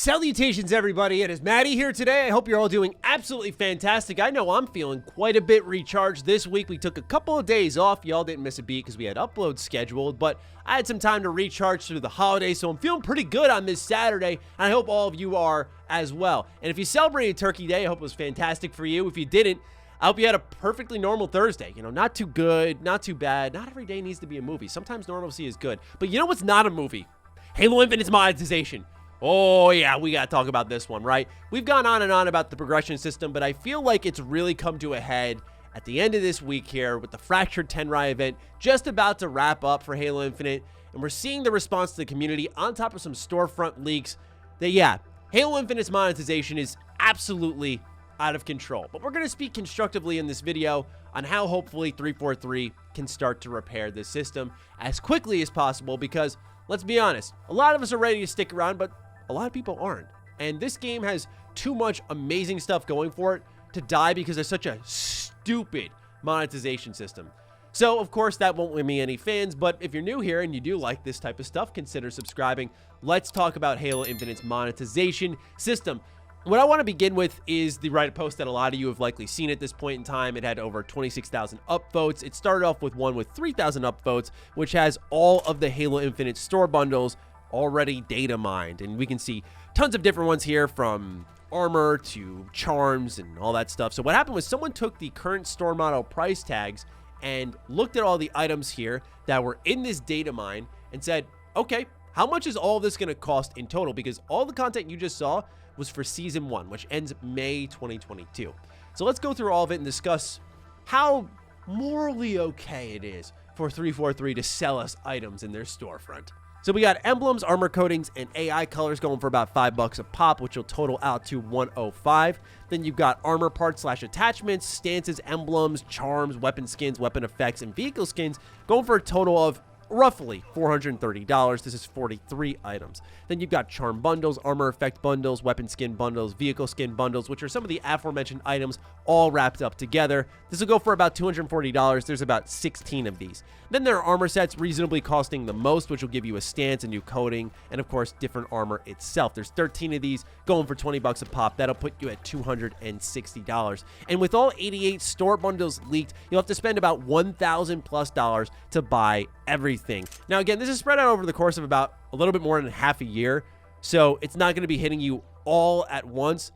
Salutations, everybody. It is Matty here today. I hope you're all doing absolutely fantastic. I know I'm feeling quite a bit recharged this week. We took a couple of days off. Y'all didn't miss a beat because we had uploads scheduled, but I had some time to recharge through the holidays, so I'm feeling pretty good on this Saturday, and I hope all of you are as well. And if you celebrated Turkey Day, I hope it was fantastic for you. If you didn't, I hope you had a perfectly normal Thursday. You know, not too good, not too bad. Not every day needs to be a movie. Sometimes normalcy is good. But you know what's not a movie? Halo Infinite's monetization. Oh, yeah, we got to talk about this one, right? We've gone on and on about the progression system, but I feel like it's really come to a head at the end of this week here with the Fractured Tenrai event just about to wrap up for Halo Infinite, and we're seeing the response to the community on top of some Storefront leaks that, yeah, Halo Infinite's monetization is absolutely out of control. But we're going to speak constructively in this video on how hopefully 343 can start to repair this system as quickly as possible because, let's be honest, a lot of us are ready to stick around, but a lot of people aren't. And this game has too much amazing stuff going for it to die because there's such a stupid monetization system. So, of course, that won't win me any fans, but if you're new here and you do like this type of stuff, consider subscribing. Let's talk about Halo Infinite's monetization system. What I want to begin with is the Reddit post that a lot of you have likely seen at this point in time. It had over 26,000 upvotes. It started off with one with 3,000 upvotes, which has all of the Halo Infinite store bundles already data mined, and we can see tons of different ones here from armor to charms and all that stuff. So what happened was someone took the current store model price tags and looked at all the items here that were in this data mine and said, okay, how much is all this going to cost in total? Because all the content you just saw was for season 1, which ends May 2022. So let's go through all of it and discuss how morally okay it is for 343 to sell us items in their storefront. So we got emblems, armor coatings, and AI colors going for about $5 a pop, which will total out to $105. Then you've got armor parts / attachments, stances, emblems, charms, weapon skins, weapon effects, and vehicle skins going for a total of roughly $430. This is 43 items. Then you've got charm bundles, armor effect bundles, weapon skin bundles, vehicle skin bundles, which are some of the aforementioned items all wrapped up together. This will go for about $240. There's about 16 of these. Then there are armor sets reasonably costing the most, which will give you a stance, a new coating, and of course different armor itself. There's 13 of these going for $20 a pop. That'll put you at $260. And with all 88 store bundles leaked, you'll have to spend about $1,000+ to buy everything. Now again, this is spread out over the course of about a little bit more than half a year, so it's not going to be hitting you all at once,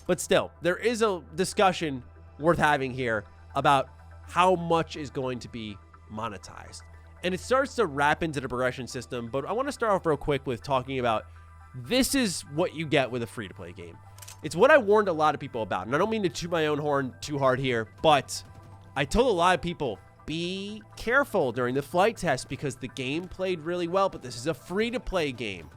but still, there is a discussion worth having here about how much is going to be monetized. And it starts to wrap into the progression system, but I want to start off real quick with talking about this is what you get with a free-to-play game. It's what I warned a lot of people about, and I don't mean to toot my own horn too hard here, but I told a lot of people, be careful during the flight test because the game played really well, but this is a free-to-play game.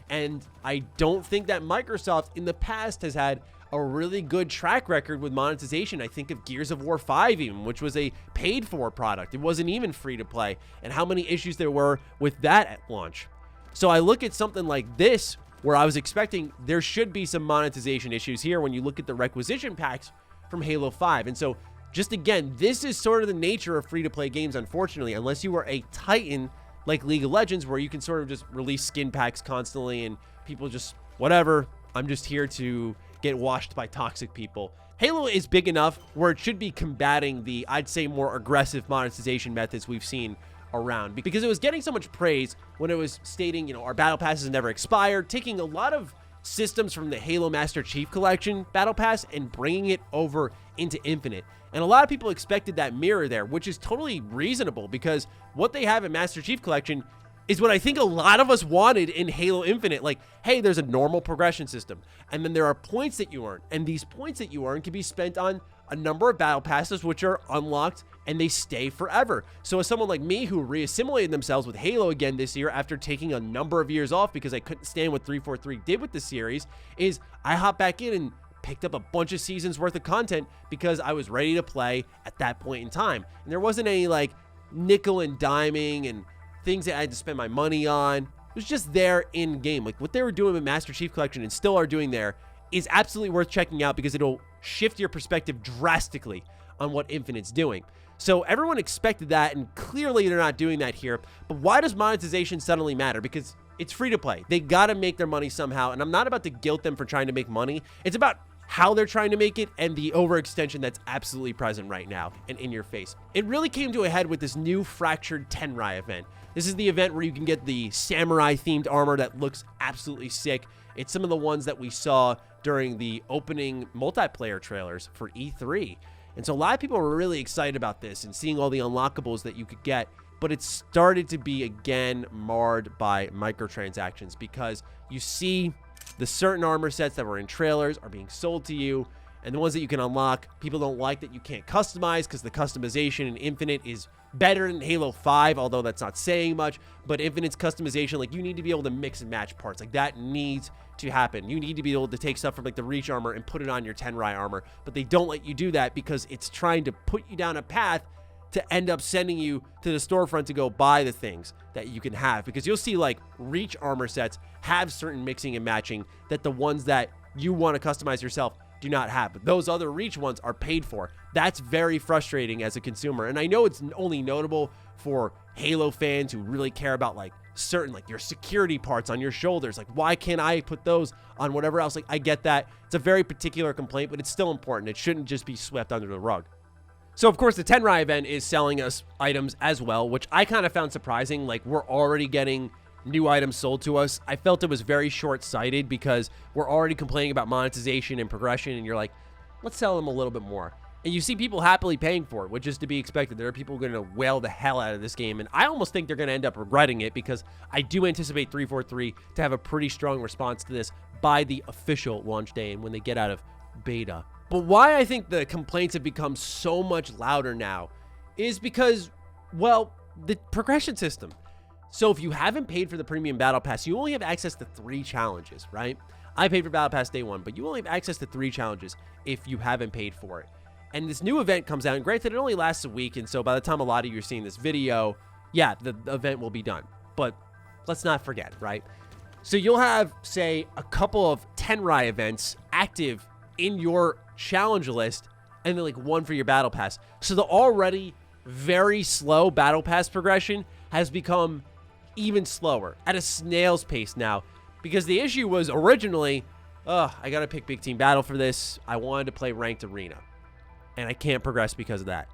And I don't think that Microsoft in the past has had a really good track record with monetization. I think of Gears of War 5 even, which was a paid-for product. It wasn't even free-to-play, and how many issues there were with that at launch. So I look at something like this, where I was expecting there should be some monetization issues here when you look at the requisition packs from Halo 5. And so just again, this is sort of the nature of free-to-play games, unfortunately, unless you are a titan like League of Legends, where you can sort of just release skin packs constantly and people just, whatever, I'm just here to get washed by toxic people. Halo is big enough where it should be combating the, I'd say, more aggressive monetization methods we've seen around, because it was getting so much praise when it was stating, you know, our battle passes never expired, taking a lot of systems from the Halo Master Chief Collection battle pass and bringing it over into Infinite. And a lot of people expected that mirror there, which is totally reasonable because what they have in Master Chief Collection is what I think a lot of us wanted in Halo Infinite. Like, hey, there's a normal progression system, and then there are points that you earn, and these points that you earn can be spent on a number of battle passes which are unlocked and they stay forever. So as someone like me who reassimilated themselves with Halo again this year after taking a number of years off because I couldn't stand what 343 did with the series, is I hopped back in and picked up a bunch of seasons worth of content because I was ready to play at that point in time. And there wasn't any like nickel and diming and things that I had to spend my money on. It was just there in game. Like what they were doing with Master Chief Collection and still are doing there is absolutely worth checking out because it'll shift your perspective drastically on what Infinite's doing. So everyone expected that, and clearly they're not doing that here. But why does monetization suddenly matter? Because it's free to play. They got to make their money somehow. And I'm not about to guilt them for trying to make money. It's about how they're trying to make it and the overextension that's absolutely present right now and in your face. It really came to a head with this new Fractured Tenrai event. This is the event where you can get the samurai themed armor that looks absolutely sick. It's some of the ones that we saw during the opening multiplayer trailers for E3. And so a lot of people were really excited about this and seeing all the unlockables that you could get, but it started to be again marred by microtransactions because you see the certain armor sets that were in trailers are being sold to you, and the ones that you can unlock, people don't like that you can't customize because the customization in Infinite is better than Halo 5, although that's not saying much. But Infinite's customization, like, you need to be able to mix and match parts. Like, that needs to happen. You need to be able to take stuff from like the Reach armor and put it on your Tenrai armor, but they don't let you do that because it's trying to put you down a path to end up sending you to the storefront to go buy the things that you can have, because you'll see like Reach armor sets have certain mixing and matching that the ones that you want to customize yourself do not have, but those other Reach ones are paid for. That's very frustrating as a consumer, and I know it's only notable for Halo fans who really care about like certain, like your security parts on your shoulders. Like, why can't I put those on whatever else? Like, I get that. It's a very particular complaint, but it's still important. It shouldn't just be swept under the rug. So, of course, the Tenrai event is selling us items as well, which I kind of found surprising. Like, we're already getting new items sold to us. I felt it was very short-sighted because we're already complaining about monetization and progression, and you're like, let's sell them a little bit more. And you see people happily paying for it, which is to be expected. There are people going to whale the hell out of this game, and I almost think they're going to end up regretting it because I do anticipate 343 to have a pretty strong response to this by the official launch day and when they get out of beta. But why I think the complaints have become so much louder now is because, well, the progression system. So if you haven't paid for the premium battle pass, you only have access to 3 challenges, right? I paid for battle pass day 1, but you only have access to 3 challenges if you haven't paid for it. And this new event comes out, and granted, it only lasts a week, and so by the time a lot of you are seeing this video, yeah, the event will be done. But let's not forget, right? So you'll have, say, a couple of Tenrai events active in your challenge list, and then like 1 for your battle pass. So the already very slow battle pass progression has become even slower, at a snail's pace now, because the issue was originally, I gotta pick big team battle for this. I wanted to play ranked arena, and I can't progress because of that.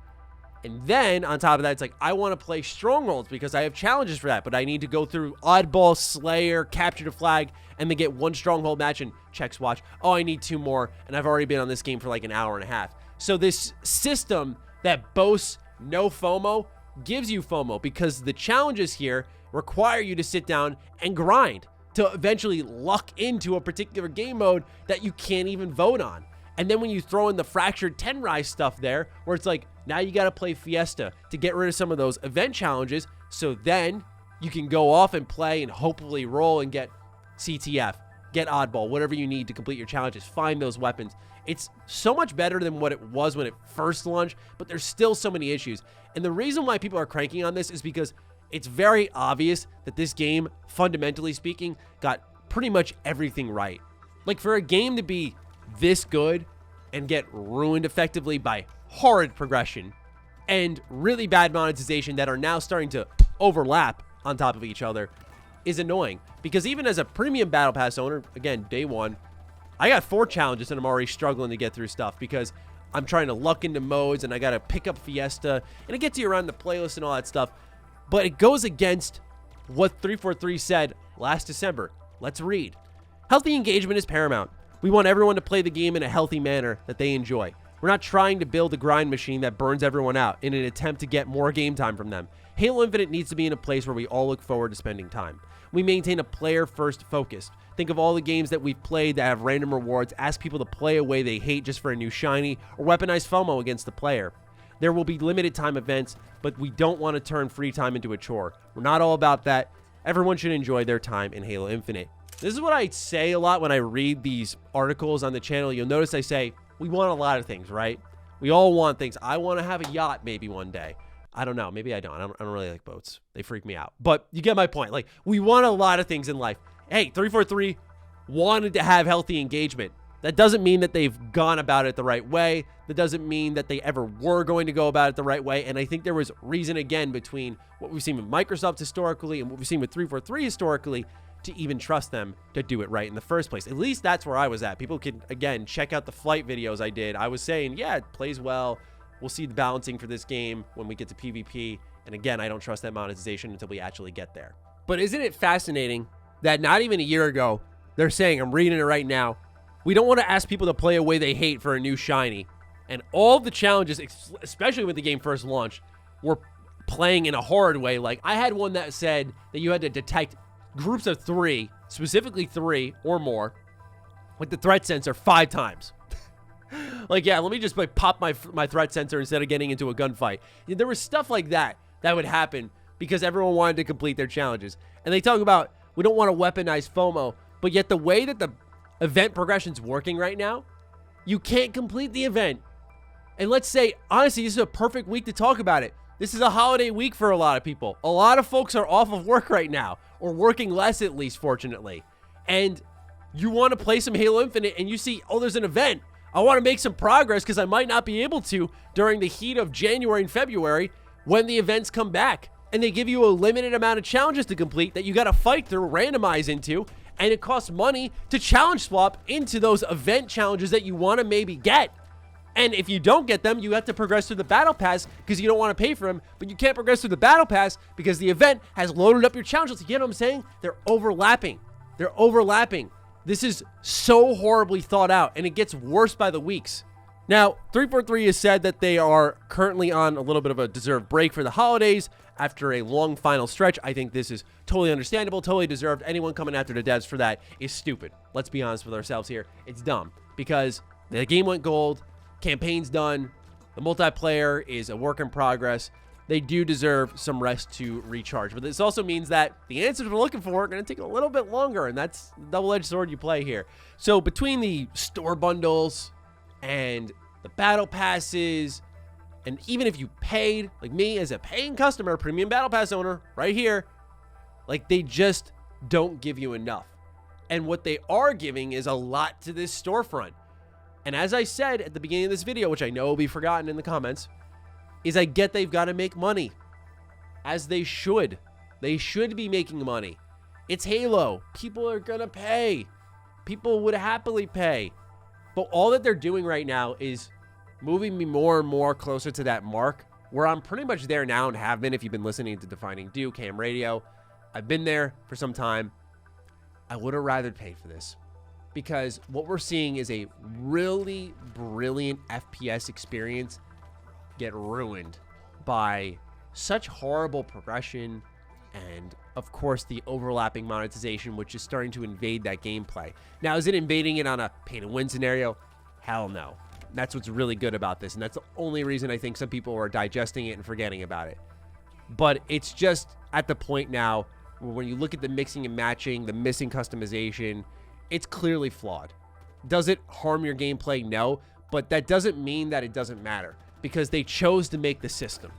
And then on top of that, it's like, I want to play strongholds because I have challenges for that, but I need to go through oddball, slayer, capture the flag, and then get 1 stronghold match and checks watch. Oh, I need 2 more, and I've already been on this game for like an hour and a half. So this system that boasts no FOMO gives you FOMO because the challenges here require you to sit down and grind to eventually luck into a particular game mode that you can't even vote on. And then when you throw in the Fractured Tenrai stuff there, where it's like, now you got to play Fiesta to get rid of some of those event challenges, so then you can go off and play and hopefully roll and get CTF, get oddball, whatever you need to complete your challenges, find those weapons. It's so much better than what it was when it first launched, but there's still so many issues. And the reason why people are cranking on this is because it's very obvious that this game, fundamentally speaking, got pretty much everything right. Like, for a game to be this good and get ruined effectively by horrid progression and really bad monetization that are now starting to overlap on top of each other is annoying. Because even as a premium battle pass owner, again, day 1, I got 4 challenges and I'm already struggling to get through stuff because I'm trying to luck into modes and I got to pick up Fiesta and it gets you around the playlist and all that stuff. But it goes against what 343 said last December. Let's read. Healthy engagement is paramount. We want everyone to play the game in a healthy manner that they enjoy. We're not trying to build a grind machine that burns everyone out in an attempt to get more game time from them. Halo Infinite needs to be in a place where we all look forward to spending time. We maintain a player-first focus. Think of all the games that we've played that have random rewards, ask people to play a way they hate just for a new shiny, or weaponize FOMO against the player. There will be limited time events, but we don't want to turn free time into a chore. We're not all about that. Everyone should enjoy their time in Halo Infinite. This is what I say a lot when I read these articles on the channel. You'll notice I say, we want a lot of things, right? We all want things. I want to have a yacht maybe one day. I don't know. Maybe I don't. I don't really like boats. They freak me out. But you get my point. Like, we want a lot of things in life. Hey, 343 wanted to have healthy engagement. That doesn't mean that they've gone about it the right way. That doesn't mean that they ever were going to go about it the right way. And I think there was reason, again, between what we've seen with Microsoft historically and what we've seen with 343 historically, to even trust them to do it right in the first place. At least that's where I was at. People can, again, check out the flight videos I did. I was saying, yeah, it plays well. We'll see the balancing for this game when we get to PvP. And again, I don't trust that monetization until we actually get there. But isn't it fascinating that not even a year ago, they're saying, I'm reading it right now, we don't want to ask people to play a way they hate for a new shiny. And all the challenges, especially when the game first launched, were playing in a horrid way. Like, I had one that said that you had to detect groups of 3, specifically 3 or more, with the threat sensor 5 times. Like, yeah, let me just like pop my threat sensor instead of getting into a gunfight. There was stuff like that would happen because everyone wanted to complete their challenges. And they talk about, we don't want to weaponize FOMO, but yet the way that the event progression's working right now, you can't complete the event. And let's say, honestly, this is a perfect week to talk about it. This is a holiday week for a lot of people. A lot of folks are off of work right now, or working less at least, fortunately. And you want to play some Halo Infinite and you see, oh, there's an event. I want to make some progress because I might not be able to during the heat of January and February when the events come back. And they give you a limited amount of challenges to complete that you got to fight through, randomize into, and it costs money to challenge swap into those event challenges that you want to maybe get. And if you don't get them, you have to progress through the battle pass because you don't want to pay for them, but you can't progress through the battle pass because the event has loaded up your challenges. You know what I'm saying? They're overlapping. They're overlapping. This is so horribly thought out, and it gets worse by the weeks. Now, 343 has said that they are currently on a little bit of a deserved break for the holidays after a long final stretch. I think this is totally understandable, totally deserved. Anyone coming after the devs for that is stupid. Let's be honest with ourselves here. It's dumb because the game went gold. Campaign's done. The multiplayer is a work in progress. They do deserve some rest to recharge. But this also means that the answers we're looking for are going to take a little bit longer, and that's the double-edged sword you play here. So between the store bundles and the battle passes, and even if you paid, like me as a paying customer, premium battle pass owner, right here, like they just don't give you enough. And what they are giving is a lot to this storefront. And as I said at the beginning of this video, which I know will be forgotten in the comments, is I get they've got to make money. As they should. They should be making money. It's Halo. People are going to pay. People would happily pay. But all that they're doing right now is moving me more and more closer to that mark where I'm pretty much there now and have been if you've been listening to Defining Duke, Ham Radio. I've been there for some time. I would have rather paid for this. Because what we're seeing is a really brilliant FPS experience get ruined by such horrible progression and, of course, the overlapping monetization, which is starting to invade that gameplay. Now, is it invading it on a pay-to-win scenario? Hell no. That's what's really good about this, and that's the only reason I think some people are digesting it and forgetting about it. But it's just at the point now where when you look at the mixing and matching, the missing customization, it's clearly flawed. Does it harm your gameplay? No, but that doesn't mean that it doesn't matter because they chose to make the system.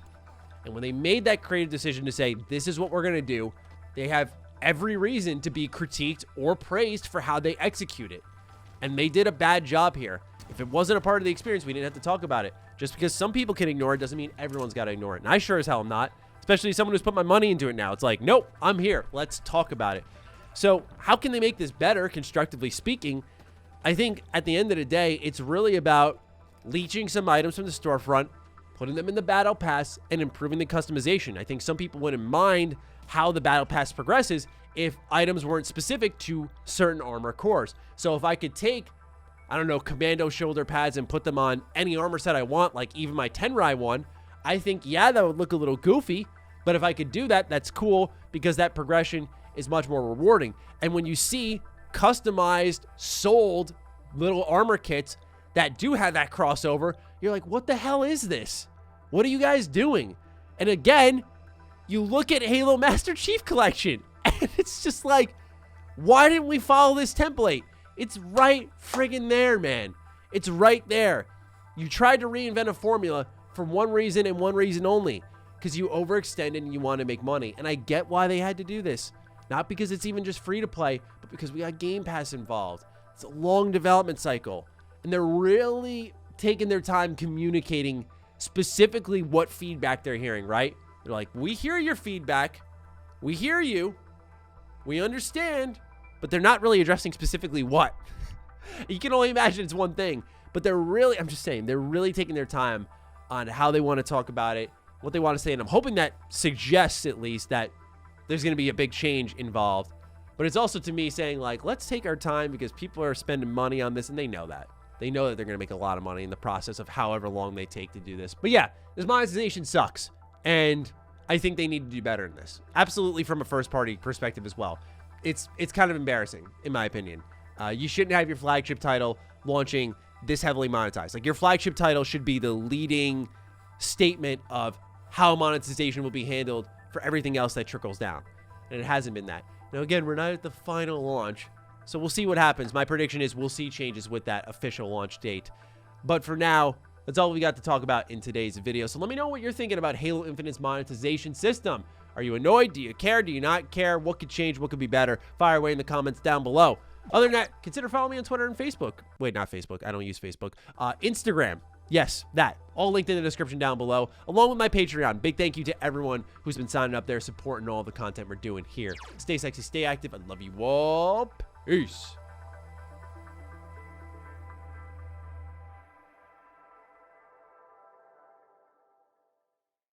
And when they made that creative decision to say, this is what we're going to do, they have every reason to be critiqued or praised for how they execute it. And they did a bad job here. If it wasn't a part of the experience, we didn't have to talk about it. Just because some people can ignore it doesn't mean everyone's got to ignore it. And I sure as hell am not, especially someone who's put my money into it now. It's like, nope, I'm here. Let's talk about it. So how can they make this better, constructively speaking? I think at the end of the day, it's really about leeching some items from the storefront, putting them in the battle pass, and improving the customization. I think some people wouldn't mind how the battle pass progresses if items weren't specific to certain armor cores. So if I could take, I don't know, commando shoulder pads and put them on any armor set I want, like even my Tenrai one, I think, yeah, that would look a little goofy. But if I could do that, that's cool because that progression is much more rewarding. And when you see customized, sold little armor kits that do have that crossover, you're like, what the hell is this? What are you guys doing? And again, you look at Halo Master Chief Collection, and it's just like, why didn't we follow this template? It's right friggin' there, man. It's right there. You tried to reinvent a formula for one reason and one reason only, because you overextended and you want to make money. And I get why they had to do this. Not because it's even just free to play, but because we got Game Pass involved. It's a long development cycle. And they're really taking their time communicating specifically what feedback they're hearing, right? They're like, we hear your feedback. We hear you. We understand, but they're not really addressing specifically what. You can only imagine it's one thing, but they're really, I'm just saying, they're really taking their time on how they want to talk about it, what they want to say, and I'm hoping that suggests at least that there's going to be a big change involved. But it's also to me saying, like, let's take our time because people are spending money on this, and they know that. They know that they're going to make a lot of money in the process of however long they take to do this. But yeah, this monetization sucks, and I think they need to do better in this. Absolutely, from a first-party perspective as well. It's kind of embarrassing, in my opinion. You shouldn't have your flagship title launching this heavily monetized. Like, your flagship title should be the leading statement of how monetization will be handled for everything else that trickles down. And it hasn't been that. Now, again, we're not at the final launch, so we'll see what happens. My prediction is we'll see changes with that official launch date. But for now, that's all we got to talk about in today's video. So let me know what you're thinking about Halo Infinite's monetization system. Are you annoyed? Do you care? Do you not care? What could change? What could be better? Fire away in the comments down below. Other than that, consider following me on Twitter and Facebook. Wait, not Facebook. I don't use Facebook. Instagram. Yes, that. All linked in the description down below, along with my Patreon. Big thank you to everyone who's been signing up there, supporting all the content we're doing here. Stay sexy, stay active. I love you all. Peace.